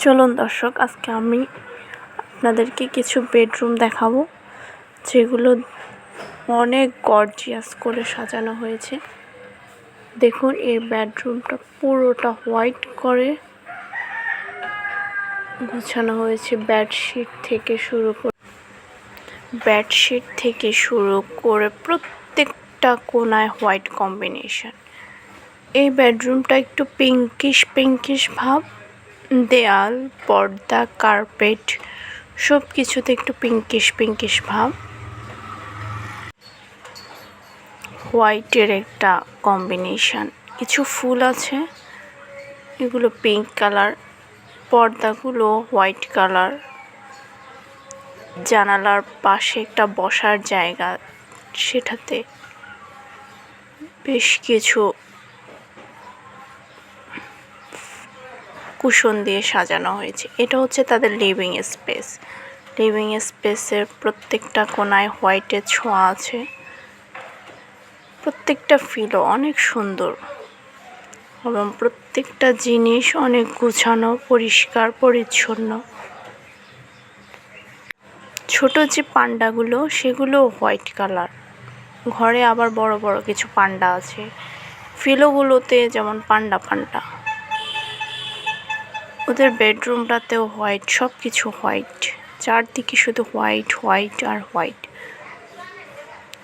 চলুন দর্শক, আজকে আমি আপনাদেরকে কিছু বেডরুম দেখাবো যেগুলো অনেক গর্জিয়াস করে সাজানো হয়েছে। দেখুন, এই বেডরুমটা পুরোটা হোয়াইট করে গোছানো হয়েছে। বেডশিট থেকে শুরু করে প্রত্যেকটা কোনায় হোয়াইট কম্বিনেশন। এই বেডরুমটা একটু পিঙ্কিশ ভাব। দেয়াল, পর্দা, কার্পেট সব কিছুতে একটু পিঙ্কিশ ভাব। হোয়াইটের একটা কম্বিনেশন, কিছু ফুল আছে, এগুলো পিঙ্ক কালার। পর্দাগুলো হোয়াইট কালার। জানালার পাশে একটা বসার জায়গা, সেটাতে বেশ কিছু কুশন দিয়ে সাজানো হয়েছে। এটা হচ্ছে তাদের লিভিং স্পেসের প্রত্যেকটা কোনায় হোয়াইটের ছোঁয়া আছে। প্রত্যেকটা ফিলও অনেক সুন্দর এবং প্রত্যেকটা জিনিস অনেক গুছানো, পরিষ্কার পরিচ্ছন্ন। ছোট যে পান্ডাগুলো, সেগুলো হোয়াইট কালার। ঘরে আবার বড় বড় কিছু পান্ডা আছে। ফিলোগুলোতে যেমন পান্ডা ওদের বেডরুমটাতেও হোয়াইট, সব কিছু হোয়াইট। চারদিকে শুধু হোয়াইট আর হোয়াইট।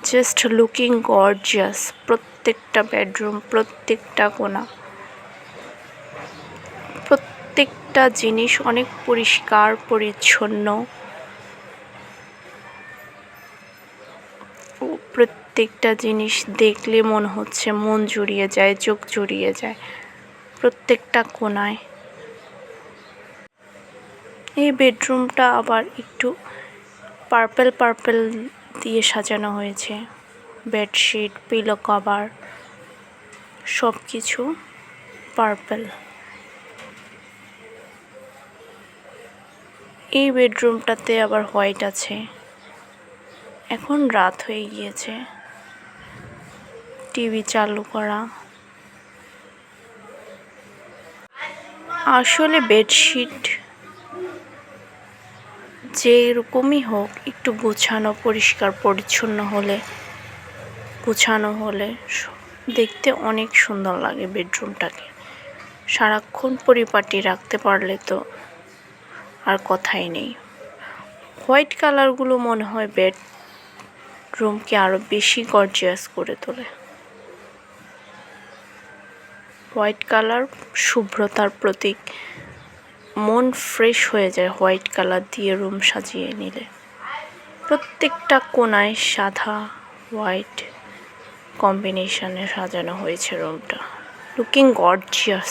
Just looking gorgeous. প্রত্যেকটা বেডরুম, প্রত্যেকটা কোণা, প্রত্যেকটা জিনিস অনেক পরিষ্কার পরিচ্ছন্ন। প্রত্যেকটা জিনিস দেখলে মনে হচ্ছে মন জুড়িয়ে যায়, চোখ জুড়িয়ে যায় প্রত্যেকটা কোণায়। এই বেডরুমটা আবার একটু পার্পেল দিয়ে সাজানো হয়েছে। বেডশিট, পিলো কভার সব কিছু পার্পেল। এই বেডরুমটাতে আবার হোয়াইট আছে। এখন রাত হয়ে গিয়েছে, টিভি চালু করা। আসলে বেডশিট যেরকমই হোক, একটু গোছানো, পরিষ্কার পরিচ্ছন্ন গুছানো হলে দেখতে অনেক সুন্দর লাগে বেডরুমটাকে। সারাক্ষণ পরিপাটি রাখতে পারলে তো আর কথাই নেই। হোয়াইট কালারগুলো মনে হয় বেডরুমকে আরও বেশি গর্জিয়াস করে তোলে। হোয়াইট কালার শুভ্রতার প্রতীক। মন ফ্রেশ হয়ে যায় হোয়াইট কালার দিয়ে রুম সাজিয়ে নিলে। প্রত্যেকটা কোণায় সাদা হোয়াইট কম্বিনেশনে সাজানো হয়েছে রুমটা। Looking gorgeous.